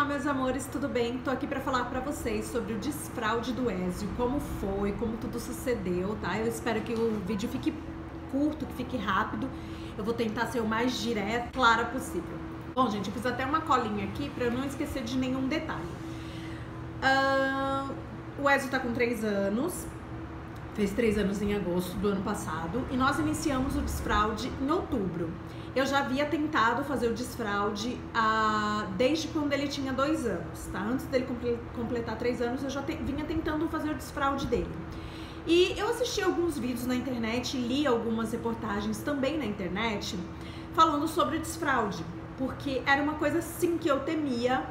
Olá, meus amores, tudo bem? Tô aqui pra falar pra vocês sobre o desfraude do Ezio, como foi, como tudo sucedeu, tá? Eu espero que o vídeo fique curto, que fique rápido. Eu vou tentar ser o mais direta, clara possível. Bom, gente, eu fiz até uma colinha aqui pra eu não esquecer de nenhum detalhe. O Ezio tá com 3 anos, fez 3 anos em agosto do ano passado, e nós iniciamos o desfraude em outubro. Eu já havia tentado fazer o desfraude desde quando ele tinha 2 anos, tá? Antes dele completar 3 anos, eu já vinha tentando fazer o desfraude dele. E eu assisti alguns vídeos na internet, li algumas reportagens também na internet, falando sobre o desfraude, porque era uma coisa sim que eu temia,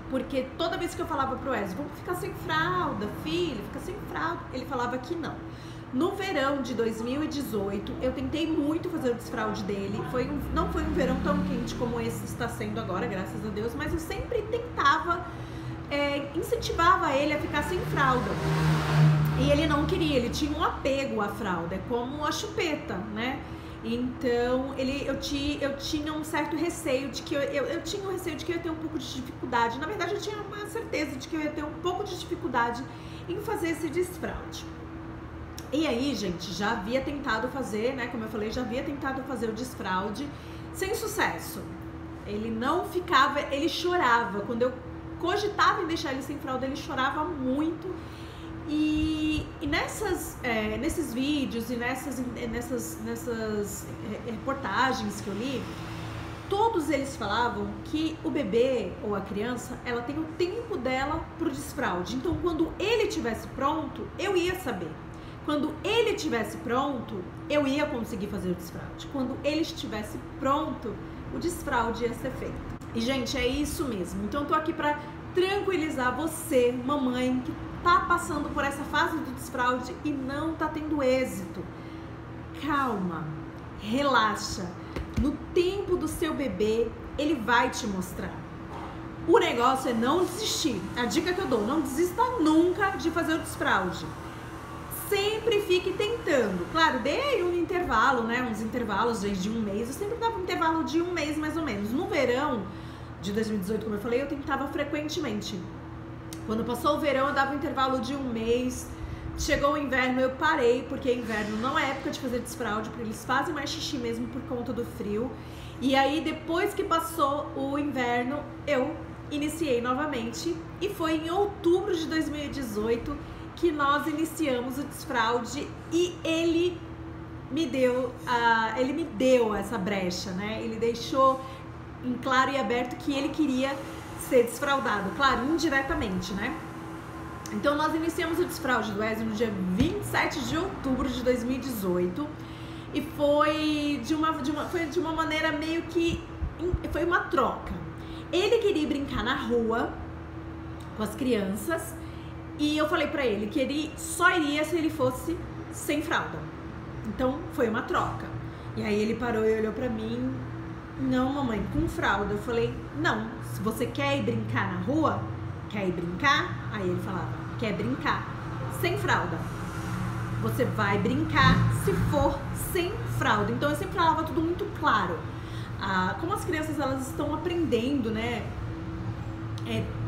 porque toda vez que eu falava pro Ezio, vamos ficar sem fralda, filho, fica sem fralda, ele falava que não. No verão de 2018, eu tentei muito fazer o desfraude dele. Não foi um verão tão quente como esse está sendo agora, graças a Deus, mas eu sempre tentava, incentivava ele a ficar sem fralda. E ele não queria, ele tinha um apego à fralda, é como a chupeta, né? Então, eu tinha um certo receio de que eu tinha um receio de que eu ia ter um pouco de dificuldade. Na verdade, eu tinha uma certeza de que eu ia ter um pouco de dificuldade em fazer esse desfraude. E aí, gente, já havia tentado fazer, né, como eu falei, já havia tentado fazer o desfraude sem sucesso. Ele não ficava, ele chorava. Quando eu cogitava em deixar ele sem fralda, ele chorava muito. E nesses vídeos e nessas reportagens que eu li, todos eles falavam que o bebê ou a criança, ela tem o tempo dela pro desfraude. Então, quando ele estivesse pronto, eu ia saber. Quando ele estivesse pronto, eu ia conseguir fazer o desfraude. Quando ele estivesse pronto, o desfraude ia ser feito. E, gente, é isso mesmo. Então, eu tô aqui pra tranquilizar você, mamãe, que tá passando por essa fase do desfraude e não tá tendo êxito. Calma, relaxa. No tempo do seu bebê, ele vai te mostrar. O negócio é não desistir. A dica que eu dou, não desista nunca de fazer o desfraude. Sempre fique tentando. Claro, dê aí um intervalo, né? Uns intervalos de 1 mês. Eu sempre dava um intervalo de 1 mês, mais ou menos. No verão de 2018, como eu falei, eu tentava frequentemente. Quando passou o verão, eu dava um intervalo de 1 mês. Chegou o inverno, eu parei, porque inverno não é época de fazer desfraude, porque eles fazem mais xixi mesmo por conta do frio. E aí, depois que passou o inverno, eu iniciei novamente. E foi em outubro de 2018 que nós iniciamos o desfraude e ele me deu essa brecha, né? Ele deixou em claro e aberto que ele queria ser desfraudado, claro, indiretamente, né? Então nós iniciamos o desfraude do Ezio no dia 27 de outubro de 2018 e foi de uma maneira meio que foi uma troca. Ele queria brincar na rua com as crianças. E eu falei pra ele que ele só iria se ele fosse sem fralda. Então, foi uma troca. E aí ele parou e olhou pra mim. Não, mamãe, com fralda. Eu falei, não, se você quer ir brincar na rua, quer ir brincar? Aí ele falava, quer brincar sem fralda. Você vai brincar se for sem fralda. Então, eu sempre falava tudo muito claro. Como as crianças, elas estão aprendendo, né?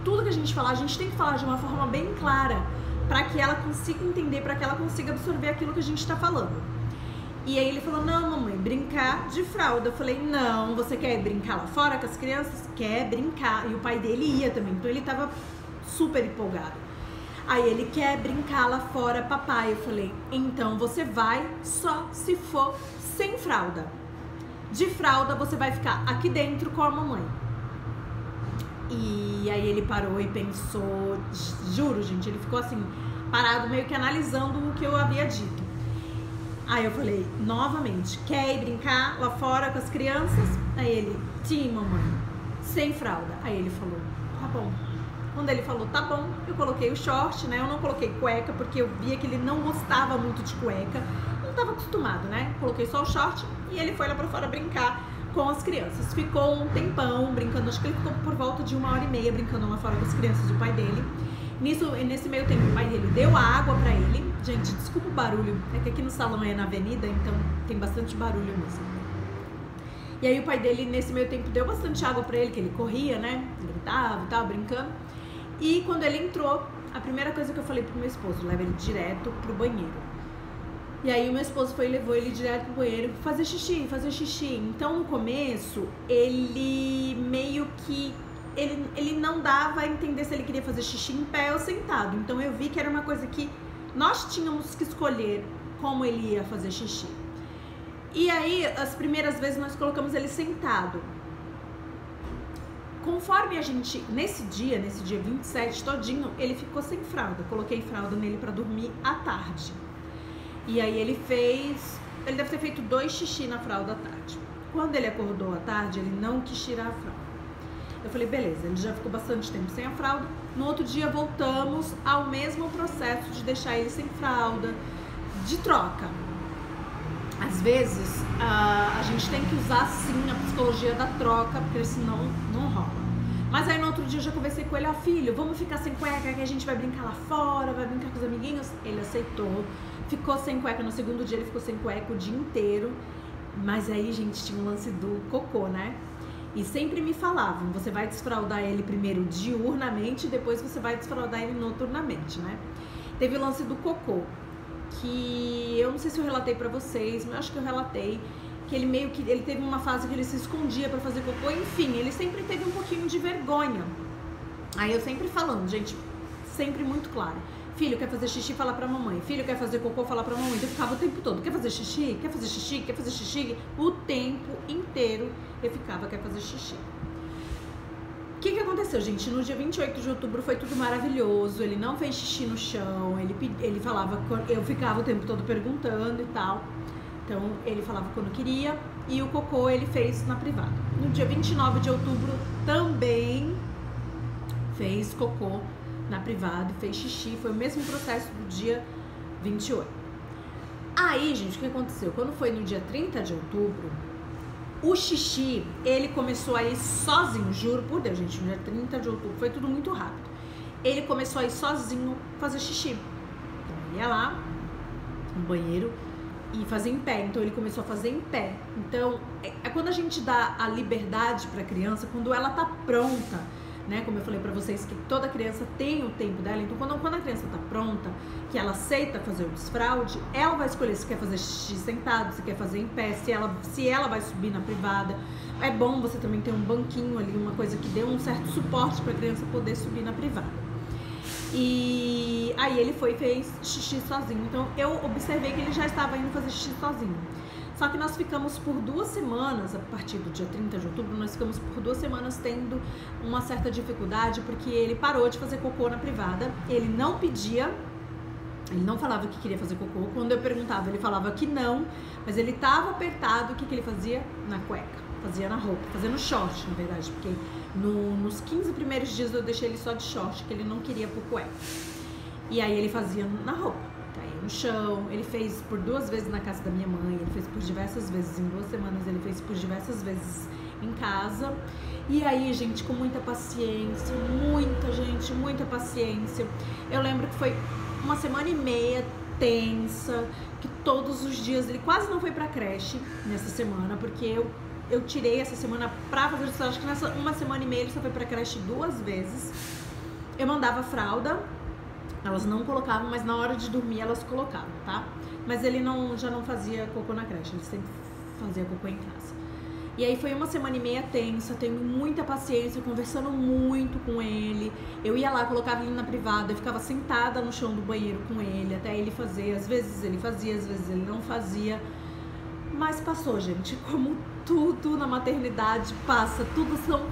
Tudo que a gente falar, a gente tem que falar de uma forma bem clara para que ela consiga entender, para que ela consiga absorver aquilo que a gente está falando. E aí ele falou, não, mamãe, brincar de fralda. Eu falei, não, você quer brincar lá fora com as crianças? Quer brincar. E o pai dele ia também, então ele tava super empolgado. Aí ele quer brincar lá fora, papai. Eu falei, então você vai só se for sem fralda. De fralda você vai ficar aqui dentro com a mamãe. E aí ele parou e pensou, juro, gente, ele ficou assim, parado, meio que analisando o que eu havia dito. Aí eu falei, novamente, quer ir brincar lá fora com as crianças? Aí ele, sim, mamãe, sem fralda. Aí ele falou, tá bom. Quando ele falou, tá bom, eu coloquei o short, né? Eu não coloquei cueca, porque eu via que ele não gostava muito de cueca. Não estava acostumado, né? Coloquei só o short e ele foi lá pra fora brincar com as crianças. Ficou um tempão brincando, acho que ele ficou por volta de 1h30 brincando lá fora com as crianças, o pai dele. Nesse meio tempo, o pai dele deu a água pra ele. Gente, desculpa o barulho, é que aqui no salão é na avenida, então tem bastante barulho mesmo. E aí o pai dele, nesse meio tempo, deu bastante água pra ele, que ele corria, né? Gritava e tal, brincando. E quando ele entrou, a primeira coisa que eu falei pro meu esposo, leva ele direto pro banheiro. E aí o meu esposo foi e levou ele direto pro banheiro, fazer xixi. Então no começo, ele meio que... Ele não dava a entender se ele queria fazer xixi em pé ou sentado. Então eu vi que era uma coisa que nós tínhamos que escolher como ele ia fazer xixi. E aí, as primeiras vezes nós colocamos ele sentado. Conforme a gente, nesse dia 27 todinho, ele ficou sem fralda. Coloquei fralda nele pra dormir à tarde. E aí ele deve ter feito 2 xixi na fralda à tarde. Quando ele acordou à tarde, ele não quis tirar a fralda. Eu falei, beleza, ele já ficou bastante tempo sem a fralda. No outro dia voltamos ao mesmo processo de deixar ele sem fralda, de troca. Às vezes, a gente tem que usar sim a psicologia da troca, porque senão não rola. Mas aí no outro dia eu já conversei com ele, filho, vamos ficar sem cueca que a gente vai brincar lá fora, vai brincar com os amiguinhos. Ele aceitou, ficou sem cueca. No segundo dia ele ficou sem cueca o dia inteiro. Mas aí, gente, tinha um lance do cocô, né? E sempre me falavam, você vai desfraldar ele primeiro diurnamente, depois você vai desfraldar ele noturnamente, né? Teve o lance do cocô, que eu não sei se eu relatei pra vocês, mas eu acho que eu relatei, que ele teve uma fase que ele se escondia pra fazer cocô, enfim, ele sempre teve um pouquinho de vergonha. Aí eu sempre falando, gente, sempre muito claro, filho, quer fazer xixi, fala pra mamãe, filho, quer fazer cocô, fala pra mamãe. Então eu ficava o tempo todo, quer fazer xixi, quer fazer xixi, quer fazer xixi, o tempo inteiro eu ficava, quer fazer xixi. O que aconteceu, gente? No dia 28 de outubro foi tudo maravilhoso, ele não fez xixi no chão, ele falava, eu ficava o tempo todo perguntando e tal, então ele falava quando queria, e o cocô ele fez na privada. No dia 29 de outubro também fez cocô na privada, fez xixi, foi o mesmo processo do dia 28. Aí, gente, o que aconteceu? Quando foi no dia 30 de outubro, o xixi, ele começou a ir sozinho, juro por Deus, gente, no dia 30 de outubro, foi tudo muito rápido. Ele começou a ir sozinho fazer xixi. Então, ele ia lá no banheiro e fazia em pé, então ele começou a fazer em pé. Então, é quando a gente dá a liberdade pra criança, quando ela tá pronta, né? Como eu falei pra vocês, que toda criança tem o tempo dela, então quando a criança tá pronta, que ela aceita fazer o desfraude, ela vai escolher se quer fazer xixi sentado, se quer fazer em pé, se ela vai subir na privada. É bom você também ter um banquinho ali, uma coisa que dê um certo suporte pra criança poder subir na privada. E aí ele foi e fez xixi sozinho, então eu observei que ele já estava indo fazer xixi sozinho. Só que nós ficamos por 2 semanas, a partir do dia 30 de outubro, nós ficamos por 2 semanas tendo uma certa dificuldade, porque ele parou de fazer cocô na privada, ele não pedia, ele não falava que queria fazer cocô, quando eu perguntava ele falava que não, mas ele estava apertado, o que ele fazia? Na cueca, fazia na roupa, fazia no short, na verdade, porque nos 15 primeiros dias eu deixei ele só de short, que ele não queria por cueca, e aí ele fazia na roupa. No chão, ele fez por 2 vezes na casa da minha mãe, ele fez por diversas vezes em 2 semanas, ele fez por diversas vezes em casa. E aí, gente, com muita paciência, muita paciência. Eu lembro que foi uma semana e meia tensa, que todos os dias ele quase não foi pra creche nessa semana, porque eu tirei essa semana pra fazer isso. Acho que nessa uma semana e meia ele só foi pra creche 2 vezes. Eu mandava fralda. Elas não colocavam, mas na hora de dormir elas colocavam, tá? Mas ele já não fazia cocô na creche, ele sempre fazia cocô em casa. E aí foi uma semana e meia tensa, tendo muita paciência, conversando muito com ele. Eu ia lá, colocava ele na privada, eu ficava sentada no chão do banheiro com ele, até ele fazer. Às vezes ele fazia, às vezes ele não fazia. Mas passou, gente, como tudo na maternidade passa, tudo são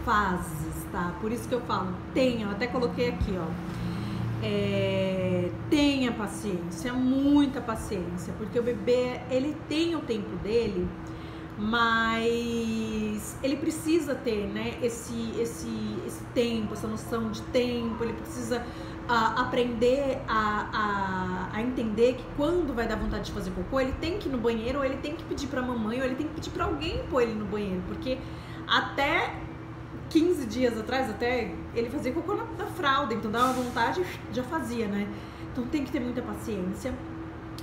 fases, tá? Por isso que eu falo, eu até coloquei aqui, ó. Tenha paciência, muita paciência, porque o bebê, ele tem o tempo dele, mas ele precisa ter, né, esse tempo, essa noção de tempo, ele precisa aprender a entender que quando vai dar vontade de fazer cocô, ele tem que ir no banheiro, ou ele tem que pedir pra mamãe, ou ele tem que pedir pra alguém pôr ele no banheiro, porque até 15 dias atrás, até ele fazia cocô na fralda, então dava vontade, já fazia, né? Então tem que ter muita paciência.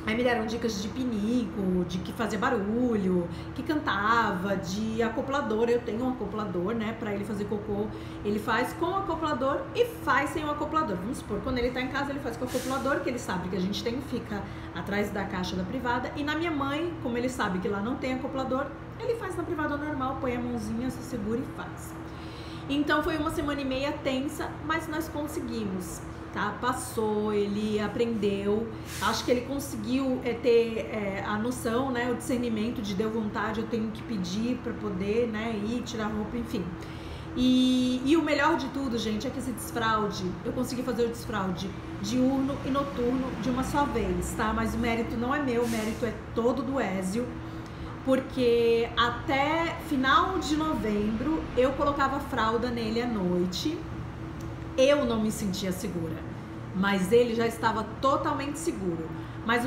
Aí me deram dicas de pinico, de que fazia barulho, que cantava, de acoplador. Eu tenho um acoplador, né, pra ele fazer cocô. Ele faz com o acoplador e faz sem o acoplador. Vamos supor, quando ele tá em casa, ele faz com o acoplador, que ele sabe que a gente tem, fica atrás da caixa da privada. E na minha mãe, como ele sabe que lá não tem acoplador, ele faz na privada normal, põe a mãozinha, se segura e faz. Então foi uma semana e meia tensa, mas nós conseguimos. Tá, passou, ele aprendeu, acho que ele conseguiu ter a noção, né, o discernimento de deu vontade, eu tenho que pedir para poder, né, ir tirar roupa, enfim. E o melhor de tudo, gente, é que esse desfraude, eu consegui fazer o desfraude diurno e noturno de uma só vez, tá? Mas o mérito não é meu, o mérito é todo do Ézio, porque até final de novembro eu colocava fralda nele à noite. Eu não me sentia segura, mas ele já estava totalmente seguro. Mas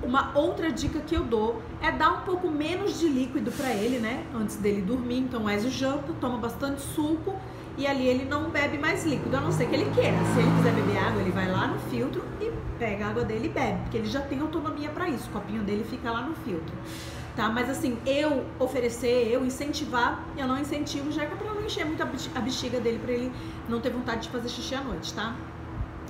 uma outra dica que eu dou é dar um pouco menos de líquido para ele, né? Antes dele dormir. Então o Ézio janta, toma bastante suco e ali ele não bebe mais líquido, a não ser que ele queira. Se ele quiser beber água, ele vai lá no filtro e pega a água dele e bebe, porque ele já tem autonomia para isso. O copinho dele fica lá no filtro. Tá, mas assim, eu oferecer, eu incentivar, eu não incentivo, já que é pra não encher muito a bexiga dele, pra ele não ter vontade de fazer xixi à noite, tá?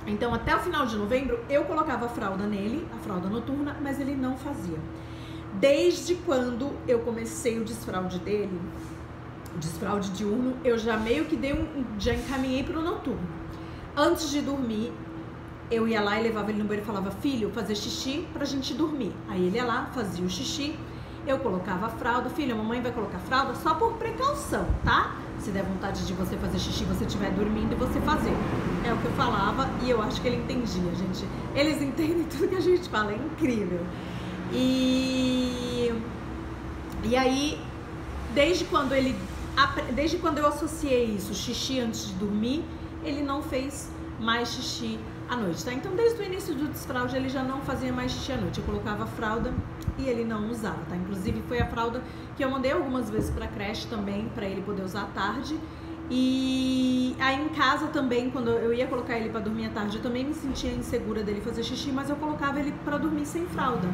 Então, até o final de novembro, eu colocava a fralda nele, a fralda noturna, mas ele não fazia. Desde quando eu comecei o desfraude dele, o desfraude diurno, eu já meio que já encaminhei pro noturno. Antes de dormir, eu ia lá e levava ele no banheiro e falava, filho, fazer xixi pra gente dormir. Aí ele ia lá, fazia o xixi. Eu colocava a fralda, filho, a mamãe vai colocar fralda só por precaução, tá? Se der vontade de você fazer xixi, você estiver dormindo e você fazer. É o que eu falava e eu acho que ele entendia, gente. Eles entendem tudo que a gente fala, é incrível. E aí, desde quando eu associei isso, xixi antes de dormir, ele não fez mais xixi à noite, tá? Então, desde o início do desfraude, ele já não fazia mais xixi à noite. Eu colocava a fralda e ele não usava, tá? Inclusive, foi a fralda que eu mandei algumas vezes pra creche também, pra ele poder usar à tarde. E aí em casa também, quando eu ia colocar ele pra dormir à tarde, eu também me sentia insegura dele fazer xixi, mas eu colocava ele pra dormir sem fralda,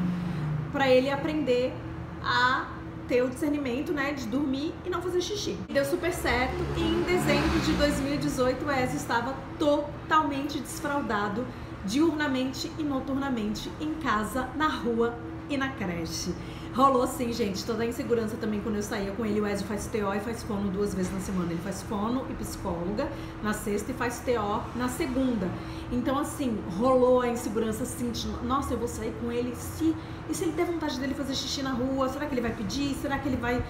pra ele aprender a ter o discernimento, né, de dormir e não fazer xixi. Deu super certo e em dezembro de 2018 o Ézio estava totalmente desfraldado, diurnamente e noturnamente, em casa, na rua e na creche. Rolou sim, gente, toda a insegurança também quando eu saía com ele. O Ézio faz TO e faz fono 2 vezes na semana. Ele faz fono e psicóloga na sexta e faz TO na segunda. Então, assim, rolou a insegurança, assim, de, nossa, eu vou sair com ele, e se ele der vontade dele fazer xixi na rua, será que ele vai pedir? Será que ele vai...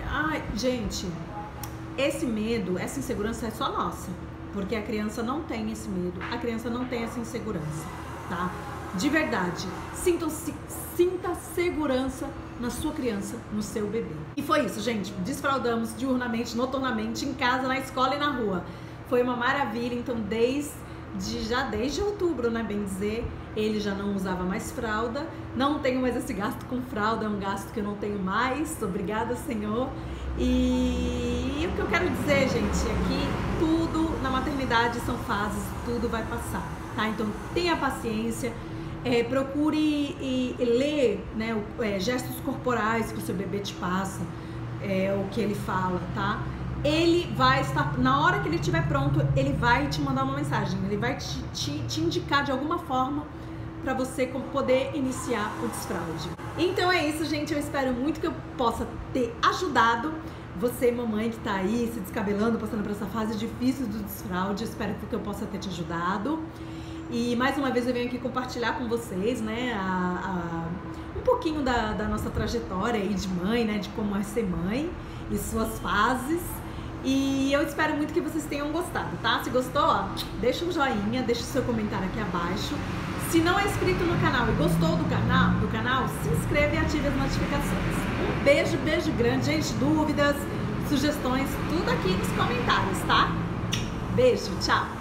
Ai, gente, esse medo, essa insegurança é só nossa, porque a criança não tem esse medo, a criança não tem essa insegurança, tá? De verdade, sinta segurança na sua criança, no seu bebê. E foi isso, gente. Desfraldamos diurnamente, noturnamente, em casa, na escola e na rua. Foi uma maravilha. Então, desde outubro, né, bem dizer, ele já não usava mais fralda. Não tenho mais esse gasto com fralda, é um gasto que eu não tenho mais. Obrigada, Senhor. E o que eu quero dizer, gente, é que tudo na maternidade são fases, tudo vai passar, tá? Então, tenha paciência. Procure ler, né, gestos corporais que o seu bebê te passa, o que ele fala, tá? Ele vai estar, na hora que ele estiver pronto, ele vai te mandar uma mensagem, ele vai te indicar de alguma forma para você poder iniciar o desfraude. Então é isso, gente, eu espero muito que eu possa ter ajudado você, mamãe, que tá aí se descabelando, passando por essa fase difícil do desfraude. Eu espero que eu possa ter te ajudado. E mais uma vez eu venho aqui compartilhar com vocês, né, um pouquinho da nossa trajetória aí de mãe, né, de como é ser mãe e suas fases. E eu espero muito que vocês tenham gostado, tá? Se gostou, ó, deixa um joinha, deixa o seu comentário aqui abaixo. Se não é inscrito no canal e gostou do canal, se inscreve e ative as notificações. Um beijo, beijo grande, gente. Dúvidas, sugestões, tudo aqui nos comentários, tá? Beijo, tchau!